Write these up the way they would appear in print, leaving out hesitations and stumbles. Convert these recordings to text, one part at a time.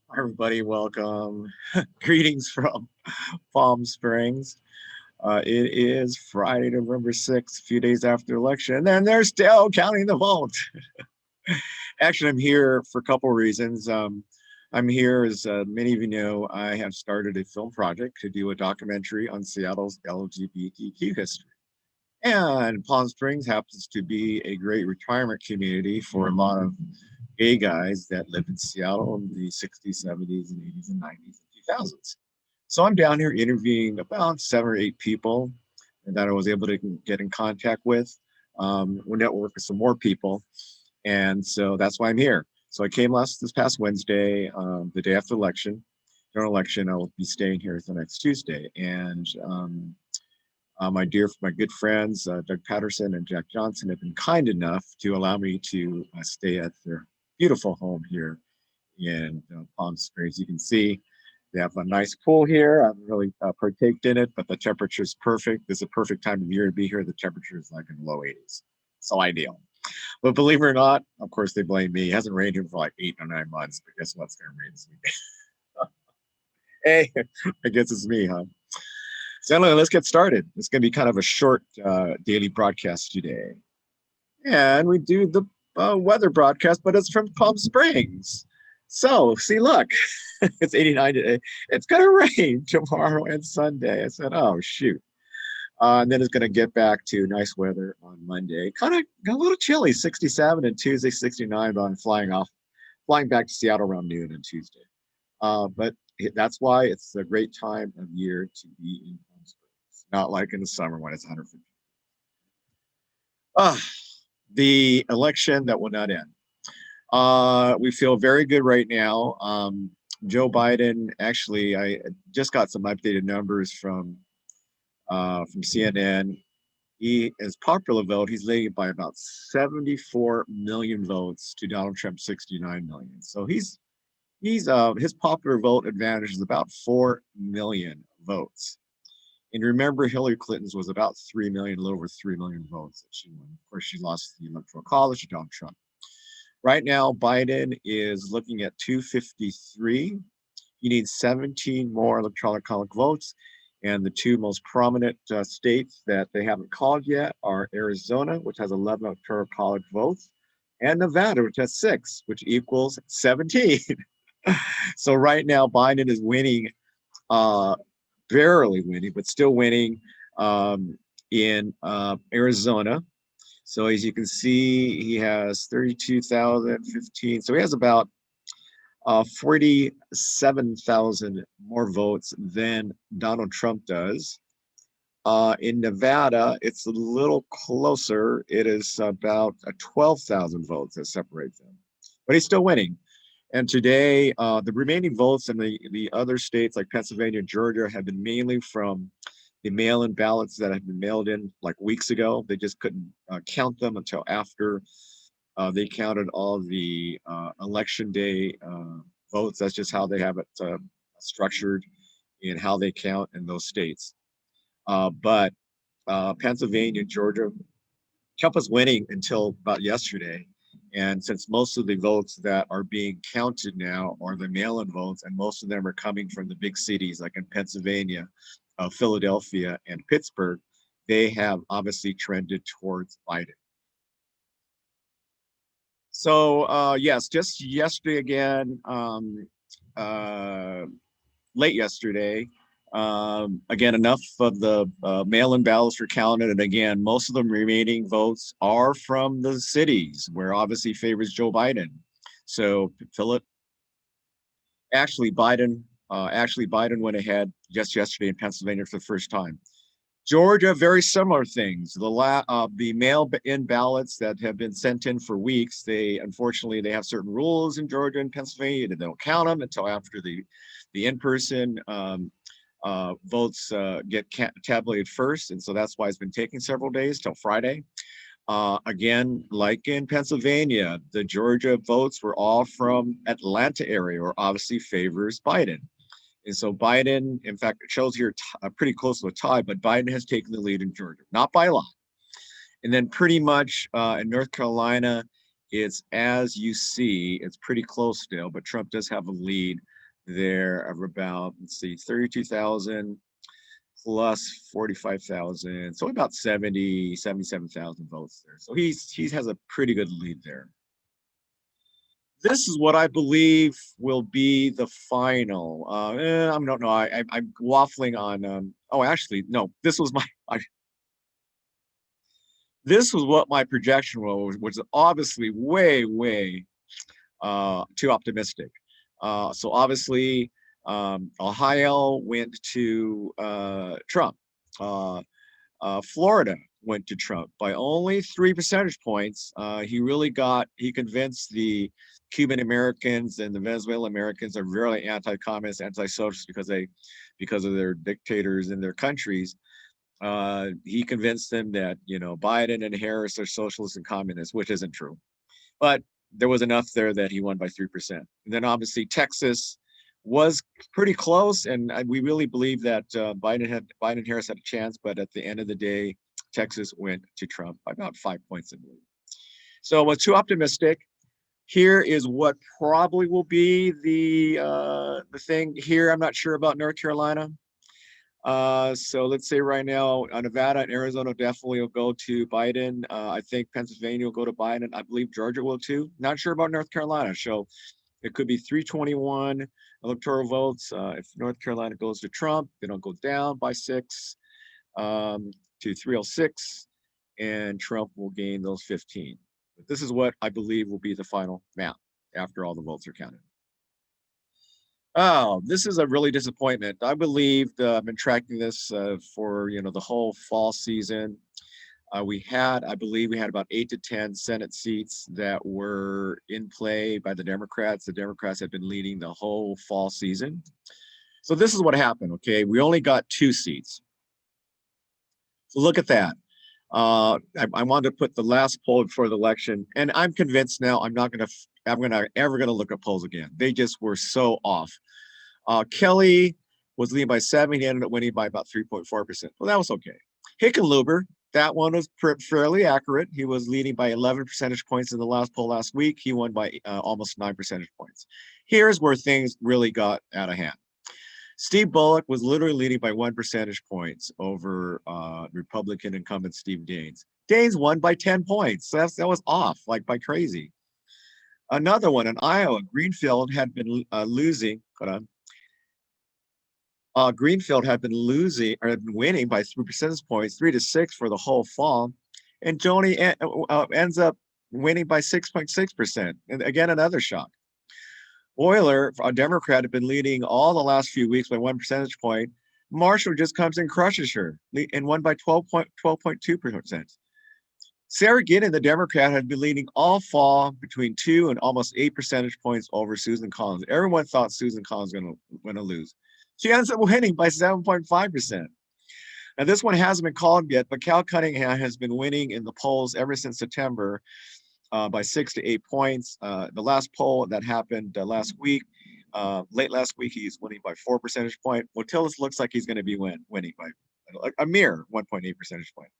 Hi, everybody, welcome. Greetings from Palm Springs. It is Friday, November 6th, a few days after election, and they're still counting the vote. Actually, I'm here for a couple of reasons. I'm here, as many of you know, I have started a film project to do a documentary on Seattle's LGBTQ history. And Palm Springs happens to be a great retirement community for a lot of gay guys that lived in Seattle in the 60s, 70s, and 80s, and 90s, and 2000s. So I'm down here interviewing about 7 or 8 people that I was able to get in contact with. We'll network with some more people. And so that's why I'm here. So I came this past Wednesday, the day after election. During election, I will be staying here the next Tuesday. And my good friends, Doug Patterson and Jack Johnson, have been kind enough to allow me to stay at their beautiful home here in Palm Springs. You can see they have a nice pool here. I haven't really partaked in it, but the temperature is perfect. This is a perfect time of year to be here. The temperature is like in the low 80s. So ideal. But believe it or not, of course, they blame me. It hasn't rained here for like 8 or 9 months, but guess what's going to rain this weekend? Hey, I guess it's me, huh? So anyway, let's get started. It's going to be kind of a short daily broadcast today. And we do the weather broadcast, but it's from Palm Springs. So, see, look, it's 89 today. It's going to rain tomorrow and Sunday. I said, oh, shoot. And then it's going to get back to nice weather on Monday. Kind of a little chilly, 67, and Tuesday, 69, but I'm flying back to Seattle around noon on Tuesday. But that's why it's a great time of year to be in Palm Springs, not like in the summer when it's 150. Ah, the election that will not end. We feel very good right now. Joe Biden, actually, I just got some updated numbers from CNN. His popular vote, he's leading by about 74 million votes to Donald Trump's 69 million. So he's his popular vote advantage is about 4 million votes. And remember, Hillary Clinton's was about 3 million, a little over 3 million votes that she won. Of course, she lost the Electoral College to Donald Trump. Right now, Biden is looking at 253. He needs 17 more electoral college votes. And the two most prominent states that they haven't called yet are Arizona, which has 11 electoral college votes, and Nevada, which has 6, which equals 17. So right now, Biden is winning, uh, barely winning, but still winning in Arizona. So as you can see, he has 32,015. So he has about 47,000 more votes than Donald Trump does. In Nevada, it's a little closer. It is about 12,000 votes that separate them, but he's still winning. And today, the remaining votes in the other states like Pennsylvania and Georgia have been mainly from the mail-in ballots that have been mailed in like weeks ago. They just couldn't count them until after they counted all the election day votes. That's just how they have it structured in how they count in those states. But Pennsylvania, Georgia, Trump was winning until about yesterday. And since most of the votes that are being counted now are the mail-in votes, and most of them are coming from the big cities like in Pennsylvania, Philadelphia, and Pittsburgh, they have obviously trended towards Biden. So yes, just yesterday again, uh, late yesterday, again, enough of the mail-in ballots were counted, and again, most of the remaining votes are from the cities, where obviously favors Joe Biden. So Philip, actually Biden went ahead just yesterday in Pennsylvania for the first time. Georgia, very similar things. The mail-in ballots that have been sent in for weeks, they unfortunately they have certain rules in Georgia and Pennsylvania, and they don't count them until after the in-person votes get tabulated first, and so that's why it's been taking several days till Friday. Again, like in Pennsylvania, the Georgia votes were all from Atlanta area, or obviously favors Biden. And so Biden, in fact, it shows here pretty close to a tie, but Biden has taken the lead in Georgia, not by a lot. And then pretty much in North Carolina, it's as you see, it's pretty close still, but Trump does have a lead. there of about, let's see, 32,000 plus 45,000. So about 77,000 votes there. So he has a pretty good lead there. This is what I believe will be the final. I don't know. I'm waffling on. Oh, actually, no. This was what my projection was obviously way too optimistic. So obviously, Ohio went to Trump. Uh, Florida went to Trump by only 3 percentage points. He convinced the Cuban Americans and the Venezuelan Americans are really anti-communist, anti-socialist because of their dictators in their countries. He convinced them that Biden and Harris are socialists and communists, which isn't true. But there was enough there that he won by 3%. And then obviously Texas was pretty close, and we really believe that Biden Harris had a chance, but at the end of the day, Texas went to Trump by about 5 points, I believe. So it was too optimistic. Here is what probably will be the thing here. I'm not sure about North Carolina. So let's say right now, Nevada and Arizona definitely will go to Biden. I think Pennsylvania will go to Biden. I believe Georgia will too. Not sure about North Carolina. So it could be 321 electoral votes. If North Carolina goes to Trump, they don't go down by 6 to 306, and Trump will gain those 15. But this is what I believe will be the final map after all the votes are counted. Oh, this is a really disappointment. I believed I've been tracking this for the whole fall season. I believe we had about 8 to 10 Senate seats that were in play by the Democrats. The Democrats have been leading the whole fall season. So this is what happened. Okay, we only got 2 seats. So look at that. I wanted to put the last poll before the election, and I'm convinced now I'm not going to ever going to look at polls again. They just were so off. Kelly was leading by 7. He ended up winning by about 3.4%. Well, that was okay. Hickenlooper, that one was fairly accurate. He was leading by 11 percentage points in the last poll last week. He won by almost 9 percentage points. Here's where things really got out of hand. Steve Bullock was literally leading by 1 percentage points over Republican incumbent Steve Daines. Daines won by 10 points. So that was off, like by crazy. Another one in Iowa, Greenfield had been losing. Hold on. Greenfield had been losing or had been winning by 3 percentage points, 3 to 6 for the whole fall, and Joni ends up winning by 6.6%. And again, another shock. Euler, a Democrat, had been leading all the last few weeks by 1 percentage point. Marshall just comes and crushes her and won by 12.2%. Sarah Gideon, the Democrat, had been leading all fall between 2 and almost 8 percentage points over Susan Collins. Everyone thought Susan Collins was going to lose. She ends up winning by 7.5%. Now, this one hasn't been called yet, but Cal Cunningham has been winning in the polls ever since September by 6 to 8 points. The last poll that happened last week, late last week, he's winning by 4 percentage point. Well, Tillis looks like he's going to be winning by a mere 1.8 percentage point.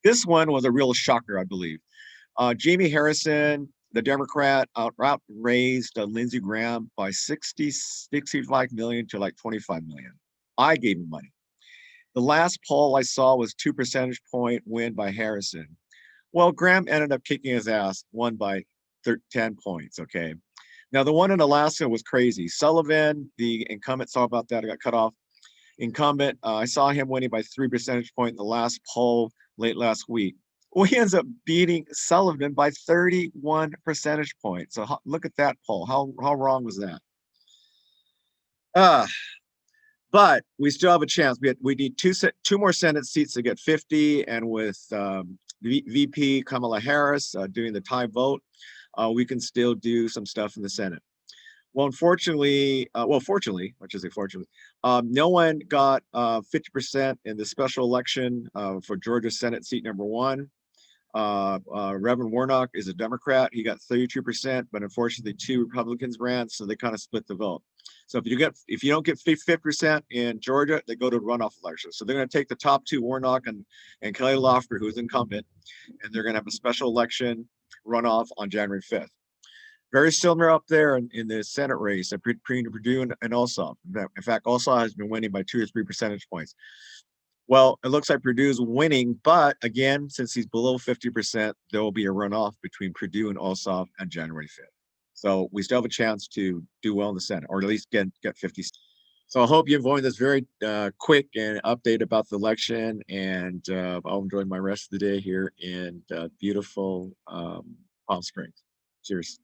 This one was a real shocker, I believe. Jamie Harrison, the Democrat, outraised Lindsey Graham by 65 million to like 25 million. I gave him money. The last poll I saw was 2 percentage point win by Harrison. Well, Graham ended up kicking his ass, won by 10 points, okay? Now, the one in Alaska was crazy. Sullivan, the incumbent, saw about that. I got cut off. Incumbent, I saw him winning by 3 percentage point in the last poll late last week. Well, he ends up beating Sullivan by 31 percentage points. So look at that poll. How wrong was that? But we still have a chance. We need two more Senate seats to get 50, and with VP Kamala Harris doing the tie vote, we can still do some stuff in the Senate. Well, fortunately, no one got 50% in the special election for Georgia Senate seat number 1. Reverend Warnock is a Democrat. He got 32%, but unfortunately 2 Republicans ran, so they kind of split the vote. So if you don't get 50% in Georgia, they go to runoff elections. So they're going to take the top 2, Warnock and Kelly Loeffler, who's incumbent, and they're going to have a special election runoff on January 5th. Very similar up there in the Senate race between Purdue and Ossoff. In fact, Ossoff has been winning by 2 or 3 percentage points. Well, it looks like Purdue's winning, but again, since he's below 50%, there will be a runoff between Purdue and Ossoff on January 5th. So we still have a chance to do well in the Senate, or at least get 50. So I hope you enjoyed this very quick and update about the election, and I'll enjoy my rest of the day here in beautiful Palm Springs. Cheers.